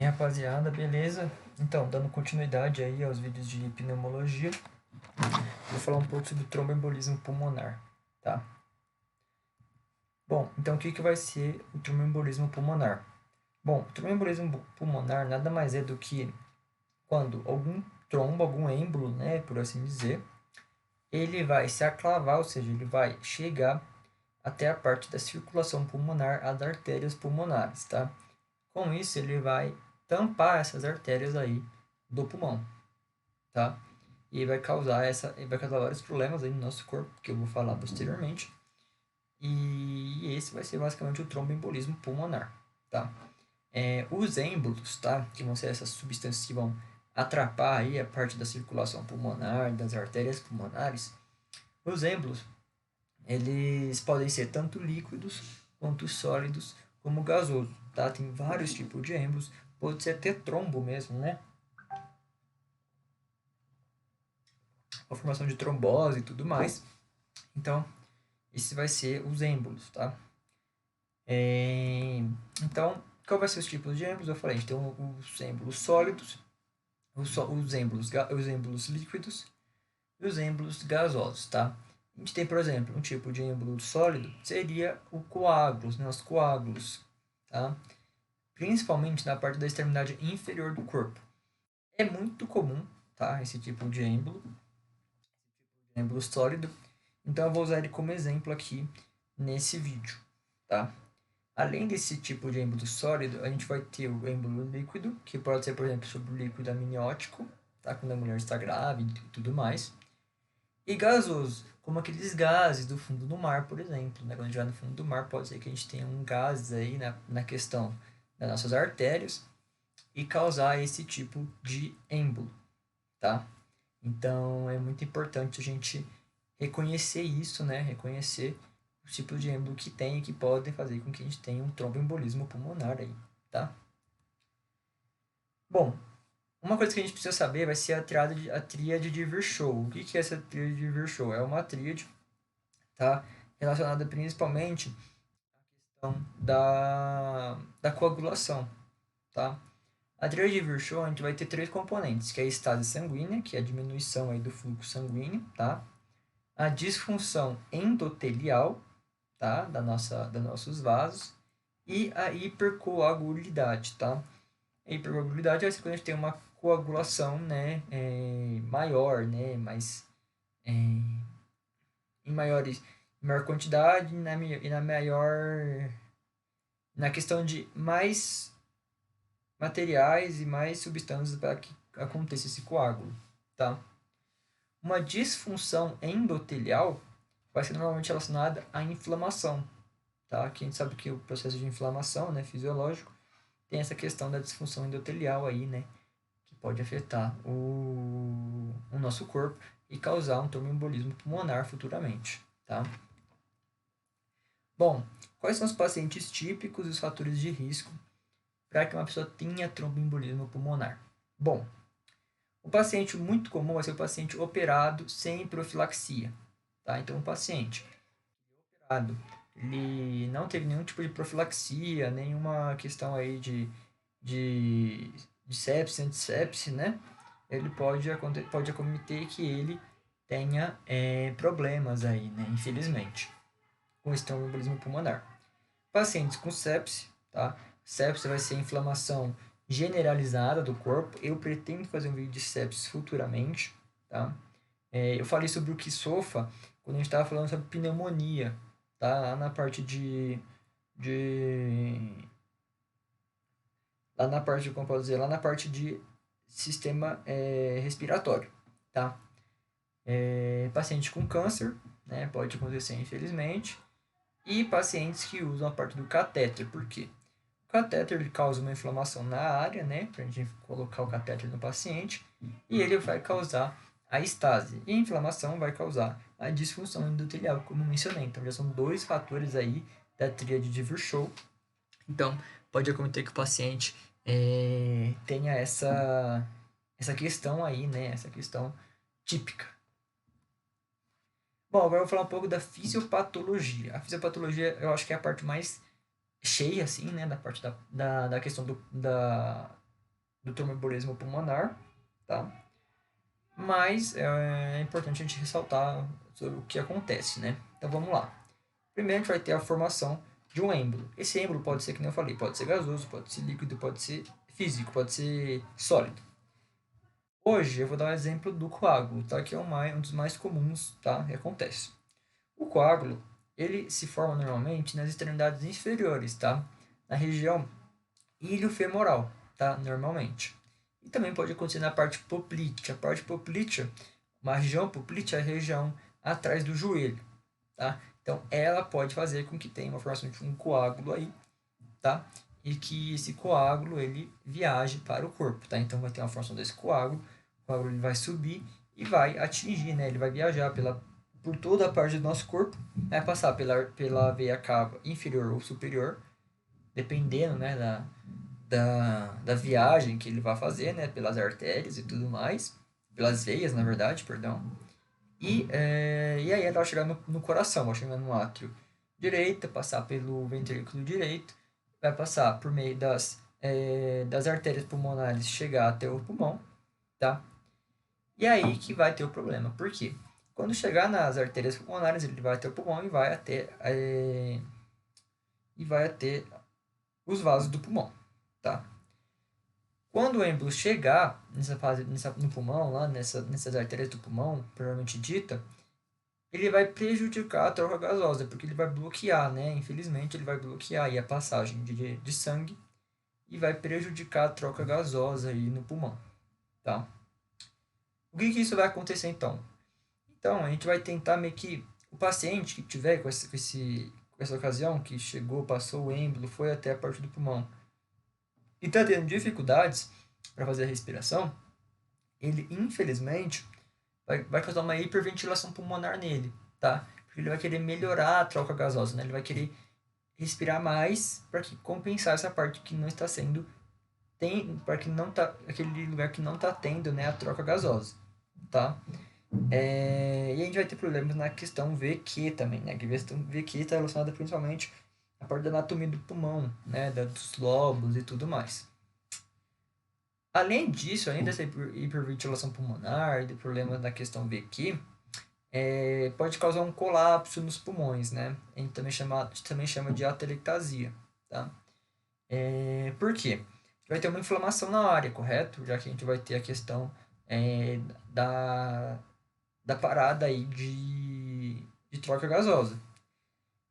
E aí, rapaziada, beleza? Então, dando continuidade aí aos vídeos de pneumologia, vou falar um pouco sobre tromboembolismo pulmonar, tá? Bom, então o que vai ser o tromboembolismo pulmonar? Bom, o tromboembolismo pulmonar nada mais é do que quando algum trombo, algum êmbolo, né, por assim dizer, ele vai se aclavar, ou seja, ele vai chegar até a parte da circulação pulmonar, as artérias pulmonares, tá? Com isso, ele vai tampar essas artérias aí do pulmão, tá? E vai causar vários problemas aí no nosso corpo, que eu vou falar posteriormente. E esse vai ser basicamente o tromboembolismo pulmonar, tá? Os êmbolos, tá? Que vão ser essas substâncias que vão atrapar aí a parte da circulação pulmonar, das artérias pulmonares. Os êmbolos, eles podem ser tanto líquidos quanto sólidos, como gasosos, tá? Tem vários tipos de êmbolos, pode ser até trombo mesmo, né? A formação de trombose e tudo mais. Então, esse vai ser os êmbolos, tá? Então, qual vai ser os tipos de êmbolos? Eu falei, a gente tem os êmbolos sólidos, os êmbolos líquidos e os êmbolos gasosos, tá? A gente tem, por exemplo, um tipo de êmbolo sólido, seria o coágulos, né? Os coágulos, tá? Principalmente na parte da extremidade inferior do corpo. É muito comum, tá? Esse tipo de êmbolo sólido. Então, eu vou usar ele como exemplo aqui nesse vídeo, tá? Além desse tipo de êmbolo sólido, a gente vai ter o êmbolo líquido, que pode ser, por exemplo, sobre o líquido amniótico, tá? Quando a mulher está grávida e tudo mais. E gasoso, como aqueles gases do fundo do mar, por exemplo, né? Quando a gente vai no fundo do mar, pode ser que a gente tenha um gás aí na questão das nossas artérias e causar esse tipo de êmbolo, tá? Então, é muito importante a gente reconhecer isso, né? Reconhecer os tipos de êmbolo que tem e que podem fazer com que a gente tenha um tromboembolismo pulmonar aí, tá? Bom, uma coisa que a gente precisa saber vai ser a tríade de Virchow. O que é essa tríade de Virchow? É uma tríade, tá? Relacionada principalmente à questão da coagulação, tá? A tríade de Virchow, a gente vai ter três componentes, que é a estase sanguínea, que é a diminuição aí do fluxo sanguíneo, tá? A disfunção endotelial, tá? Dos nossos vasos, e a hipercoagulidade, tá? A hipercoagulidade vai ser quando a gente tem uma coagulação, né, maior, né, mais, em maior quantidade e na maior, na questão de mais materiais e mais substâncias para que aconteça esse coágulo, tá? Uma disfunção endotelial vai ser normalmente relacionada à inflamação, tá? Que a gente sabe que o processo de inflamação, né, fisiológico, tem essa questão da disfunção endotelial aí, né, que pode afetar o nosso corpo e causar um tromboembolismo pulmonar futuramente, tá? Bom, quais são os pacientes típicos e os fatores de risco para que uma pessoa tenha tromboembolismo pulmonar? Bom, o paciente muito comum vai ser o paciente operado sem profilaxia, tá? Então, o paciente operado, ele não teve nenhum tipo de profilaxia, nenhuma questão aí de, de sepse, antissepse, né? Ele pode acometer que ele tenha problemas aí, né? Infelizmente, com esse tromboembolismo pulmonar. Pacientes com sepse, tá? Sepse vai ser inflamação generalizada do corpo. Eu pretendo fazer um vídeo de sepse futuramente, tá? Eu falei sobre o Kisofa quando a gente estava falando sobre pneumonia, tá? Lá na parte de lá na parte, como posso dizer, lá na parte de sistema respiratório, tá? Paciente com câncer, né? Pode acontecer infelizmente. E pacientes que usam a parte do catéter, por quê? O catéter ele causa uma inflamação na área, né? Para a gente colocar o catéter no paciente, e ele vai causar a estase. E a inflamação vai causar a disfunção endotelial, como mencionei. Então, já são dois fatores aí da tríade de Virchow. Então, pode acontecer que o paciente tenha essa questão aí, né? Essa questão típica. Bom, agora eu vou falar um pouco da fisiopatologia. A fisiopatologia eu acho que é a parte mais cheia, assim, né? Da parte da questão do tromboembolismo pulmonar, tá? Mas é importante a gente ressaltar sobre o que acontece, né? Então vamos lá. Primeiro a gente vai ter a formação de um êmbolo. Esse êmbolo pode ser, que nem eu falei, pode ser gasoso, pode ser líquido, pode ser físico, pode ser sólido. Hoje eu vou dar um exemplo do coágulo, tá? Que é um dos mais comuns, tá? Que acontece. O coágulo, ele se forma normalmente nas extremidades inferiores, tá? Na região iliofemoral, tá? Normalmente. E também pode acontecer na parte poplítea. A parte poplítea, uma região poplítea é a região atrás do joelho, tá? Então, ela pode fazer com que tenha uma formação de um coágulo aí, tá? E que esse coágulo, ele viaje para o corpo, tá? Então, vai ter uma formação desse coágulo, o coágulo ele vai subir e vai atingir, né? Ele vai viajar por toda a parte do nosso corpo, vai passar pela veia cava inferior ou superior, dependendo, né, da viagem que ele vai fazer, né, pelas artérias e tudo mais, pelas veias, na verdade, perdão. E aí ela vai chegar no coração, vai chegar no átrio direito, passar pelo ventrículo direito, vai passar por meio das artérias pulmonares, chegar até o pulmão, tá? E aí que vai ter o problema. Por quê? Quando chegar nas artérias pulmonares, ele vai até o pulmão e vai até os vasos do pulmão, tá? Quando o êmbolo chegar nessa fase, no pulmão, lá nessas artérias do pulmão, provavelmente dita, ele vai prejudicar a troca gasosa, porque ele vai bloquear, né? Infelizmente, ele vai bloquear aí a passagem de sangue e vai prejudicar a troca gasosa aí no pulmão, tá? O que isso vai acontecer então? Então, a gente vai tentar meio que o paciente que tiver com essa ocasião, que chegou, passou o êmbolo, foi até a parte do pulmão e está tendo dificuldades para fazer a respiração, ele infelizmente vai causar uma hiperventilação pulmonar nele, tá? Porque ele vai querer melhorar a troca gasosa, né? Ele vai querer respirar mais para que compensar essa parte que não está sendo para que não tá aquele lugar que não está tendo, né, a troca gasosa, tá? E a gente vai ter problemas na questão VQ também, né? Que a questão VQ está relacionada principalmente à parte da anatomia do pulmão, né, dos lobos e tudo mais. Além disso, além dessa hiperventilação pulmonar e de problemas na questão VQ, pode causar um colapso nos pulmões, né? A gente também chama de atelectasia, tá? Por quê? Vai ter uma inflamação na área, correto? Já que a gente vai ter a questão da, da parada aí de troca gasosa.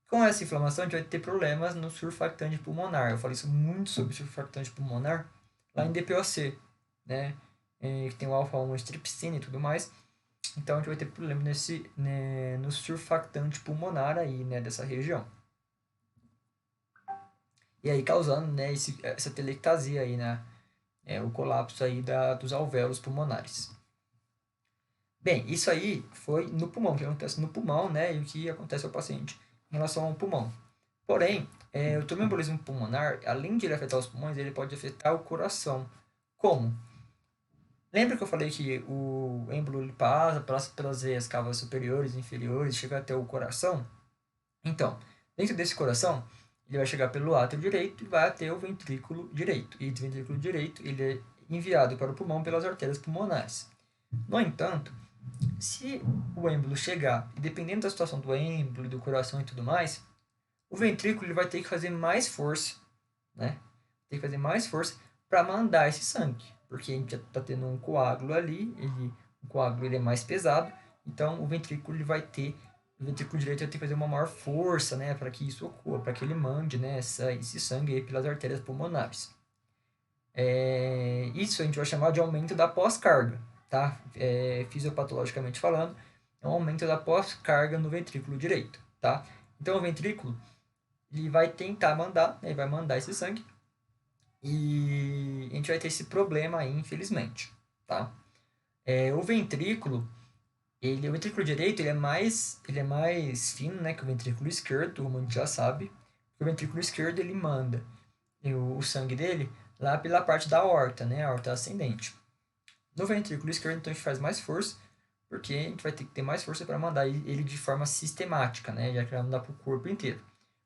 Com essa inflamação, a gente vai ter problemas no surfactante pulmonar. Eu falei isso muito sobre surfactante pulmonar lá em DPOC, né? Que tem o alfa-1 estrepsina e tudo mais. Então, a gente vai ter problema no surfactante pulmonar aí, né, dessa região. E aí causando, né, essa telectasia aí, né? O colapso aí dos alvéolos pulmonares. Bem, isso aí foi no pulmão, o que acontece no pulmão, né? E o que acontece ao paciente em relação ao pulmão. Porém, o tromboembolismo pulmonar, além de ele afetar os pulmões, ele pode afetar o coração. Como? Lembra que eu falei que o êmbolo ele passa pelas veias cavas superiores e inferiores, chega até o coração? Então, dentro desse coração, ele vai chegar pelo átrio direito e vai até o ventrículo direito. E esse ventrículo direito ele é enviado para o pulmão pelas artérias pulmonares. No entanto, se o êmbolo chegar, e dependendo da situação do êmbolo, do coração e tudo mais, o ventrículo ele vai ter que fazer mais força, né? Tem que fazer mais força para mandar esse sangue, porque a gente já está tendo um coágulo ali, o coágulo ele é mais pesado, então o ventrículo o ventrículo direito vai ter que fazer uma maior força, né, para que isso ocorra, para que ele mande, né, esse sangue aí pelas artérias pulmonares. Isso a gente vai chamar de aumento da pós-carga, tá? Fisiopatologicamente falando, é um aumento da pós-carga no ventrículo direito, tá? Então o ventrículo ele vai tentar mandar, né, ele vai mandar esse sangue e a gente vai ter esse problema aí, infelizmente, tá? O ventrículo direito ele é mais fino, né, que o ventrículo esquerdo, como a gente já sabe. O ventrículo esquerdo ele manda o sangue dele lá pela parte da aorta, né, a aorta ascendente. No ventrículo esquerdo, então a gente faz mais força, porque a gente vai ter que ter mais força para mandar ele de forma sistemática, né, já que vai mandar para o corpo inteiro.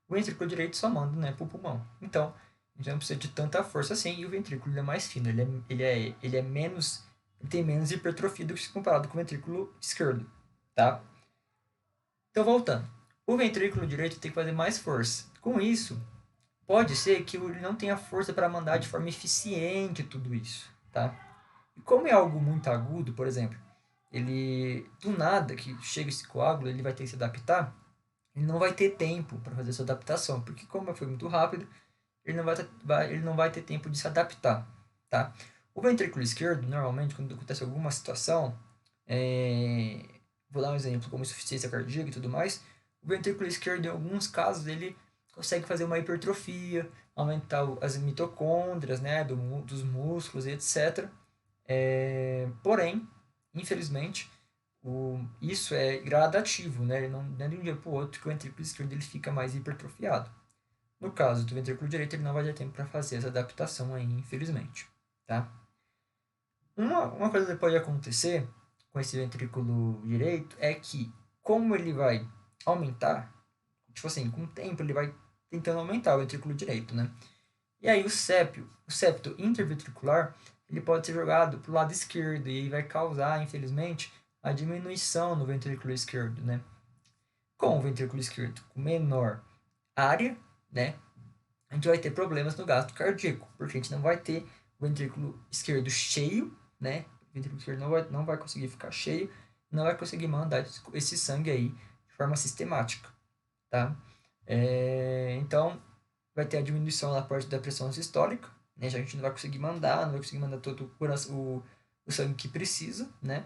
O ventrículo direito só manda, né, para o pulmão. Então, Então não precisa de tanta força assim, e o ventrículo ele é mais fino, ele é menos, ele tem menos hipertrofia do que se comparado com o ventrículo esquerdo, tá? Então voltando, o ventrículo direito tem que fazer mais força. Com isso, pode ser que ele não tenha força para mandar de forma eficiente tudo isso, tá? E como é algo muito agudo, por exemplo, ele do nada que chega esse coágulo, ele vai ter que se adaptar, ele não vai ter tempo para fazer essa adaptação, porque como foi muito rápido, ele não vai ter tempo de se adaptar, tá? O ventrículo esquerdo, normalmente, quando acontece alguma situação, é, vou dar um exemplo, como insuficiência cardíaca e tudo mais, o ventrículo esquerdo, em alguns casos, ele consegue fazer uma hipertrofia, aumentar as mitocôndrias, né, dos músculos e etc. Porém, infelizmente, isso é gradativo, né? Ele não é de um dia para o outro que o ventrículo esquerdo ele fica mais hipertrofiado. No caso do ventrículo direito, ele não vai ter tempo para fazer essa adaptação aí, infelizmente, tá? Uma coisa que pode acontecer com esse ventrículo direito é que, como ele vai aumentar, tipo assim, com o tempo ele vai tentando aumentar o ventrículo direito, né? E aí o septo interventricular, ele pode ser jogado para o lado esquerdo e vai causar, infelizmente, a diminuição no ventrículo esquerdo, né? Com o ventrículo esquerdo com menor área, né? A gente vai ter problemas no gasto cardíaco, porque a gente não vai ter o ventrículo esquerdo cheio, né? O ventrículo esquerdo não vai conseguir ficar cheio, não vai conseguir mandar esse sangue aí de forma sistemática, tá? Então, vai ter a diminuição na parte da pressão sistólica, né? Já a gente não vai conseguir mandar, não vai conseguir mandar todo o sangue que precisa, né?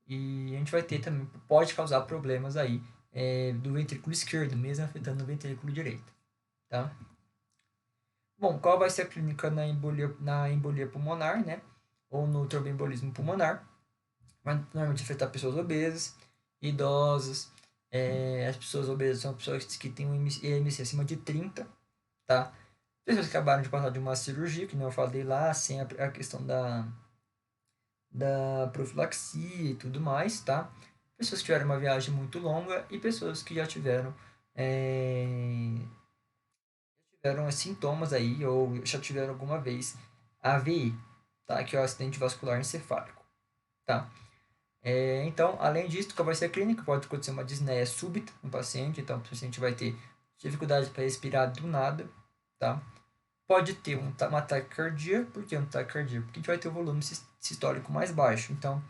E a gente vai ter também, pode causar problemas aí do ventrículo esquerdo, mesmo afetando o ventrículo direito, tá? Bom, qual vai ser a clínica na embolia pulmonar, né? Ou no tromboembolismo pulmonar? Vai normalmente afetar pessoas obesas, idosas. As pessoas obesas são pessoas que têm um IMC acima de 30, tá? Pessoas que acabaram de passar de uma cirurgia, que eu falei lá, sem a questão da profilaxia e tudo mais, tá? Pessoas que tiveram uma viagem muito longa e pessoas que já tiveram sintomas aí ou já tiveram alguma vez AVI, tá? Que é o acidente vascular encefálico, tá? Então, além disso, qual vai ser a clínica? Pode acontecer uma disneia súbita no paciente, então o paciente vai ter dificuldade para respirar do nada, tá? Pode ter uma taquicardia, por que um taquicardia? Porque a gente vai ter o volume sistólico mais baixo, então,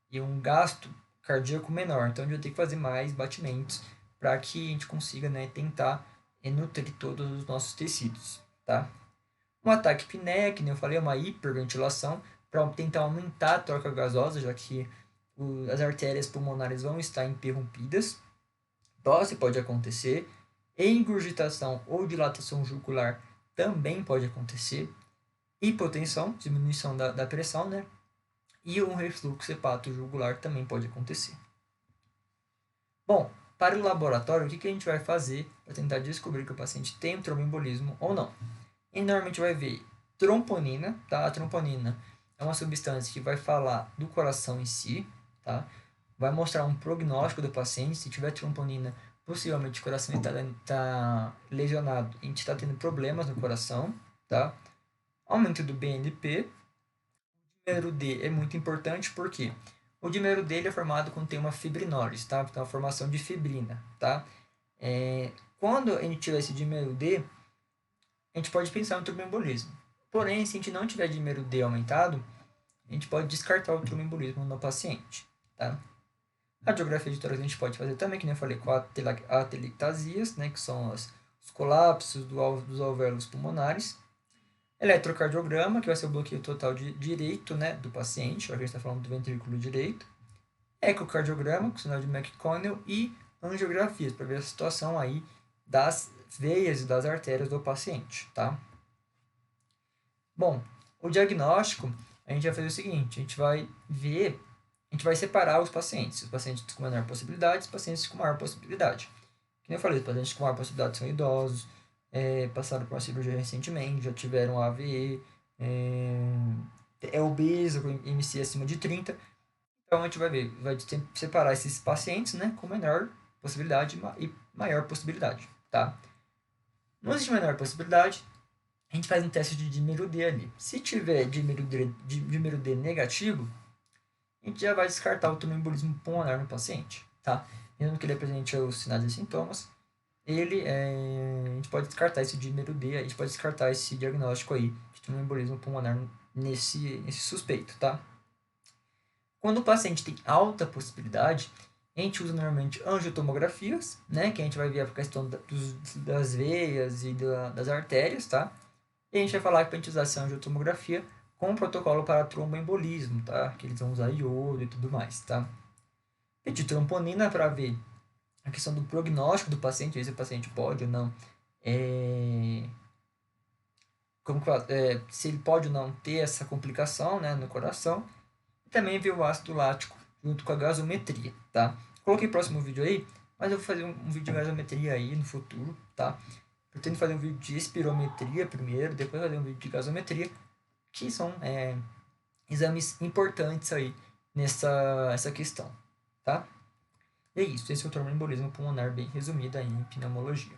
e um gasto cardíaco menor, então a gente vai ter que fazer mais batimentos para que a gente consiga, né, tentar nutrir todos os nossos tecidos, tá? Um ataque apneia, que nem eu falei, é uma hiperventilação, para tentar aumentar a troca gasosa, já que as artérias pulmonares vão estar interrompidas. Tosse pode acontecer. Engurgitação ou dilatação jugular também pode acontecer. Hipotensão, diminuição da pressão, né? E um refluxo hepato-jugular também pode acontecer. Bom, para o laboratório, o que a gente vai fazer para tentar descobrir que o paciente tem um tromboembolismo ou não? E normalmente vai ver troponina, tá? A troponina é uma substância que vai falar do coração em si, tá? Vai mostrar um prognóstico do paciente. Se tiver troponina, possivelmente o coração está lesionado, a gente está tendo problemas no coração, tá? Aumento do BNP. O dímero D é muito importante porque o dímero D ele é formado quando tem uma fibrinólise, tá? Então, a formação de fibrina, tá? Quando a gente tiver esse dímero D, a gente pode pensar no tromboembolismo. Porém, se a gente não tiver dímero D aumentado, a gente pode descartar o tromboembolismo no paciente, tá? A radiografia de tórax a gente pode fazer também, que nem eu falei, com atelectasias, né, que são os colapsos dos alvéolos pulmonares. Eletrocardiograma, que vai ser o bloqueio total direito, né, do paciente, a gente está falando do ventrículo direito. Ecocardiograma, com sinal de McConnell, e angiografias, para ver a situação aí das veias e das artérias do paciente, tá? Bom, o diagnóstico, a gente vai fazer o seguinte, a gente vai separar os pacientes com menor possibilidade e os pacientes com maior possibilidade. Como eu falei, os pacientes com maior possibilidade são idosos, passaram por uma cirurgia recentemente, já tiveram AVE, obeso, com IMC acima de 30. Então a gente vai separar esses pacientes, né, com menor possibilidade e maior possibilidade, tá? Nos de menor possibilidade, a a gente faz um teste de dímero D ali. Se tiver dímero D negativo, a gente já vai descartar o tromboembolismo pulmonar no paciente, tá? Mesmo que ele apresente os sinais e sintomas, a gente pode descartar esse dímero D, a gente pode descartar esse diagnóstico aí de tromboembolismo pulmonar nesse suspeito, tá? Quando o paciente tem alta possibilidade, a gente usa normalmente angiotomografias, né, que a gente vai ver a questão das veias e das artérias, tá? E a gente vai falar que para a gente usar essa angiotomografia com um protocolo para tromboembolismo, tá? Que eles vão usar iodo e tudo mais, tá? Pedir troponina para ver a questão do prognóstico do paciente, ver se o paciente pode ou não, se ele pode ou não ter essa complicação, né, no coração. E também ver o ácido lático junto com a gasometria, tá? Coloquei próximo vídeo aí, mas eu vou fazer um vídeo de gasometria aí no futuro, tá? Pretendo fazer um vídeo de espirometria primeiro, depois fazer um vídeo de gasometria, que são exames importantes aí nessa questão, tá? E é isso, esse é o tromboembolismo pulmonar bem resumido aí em pneumologia.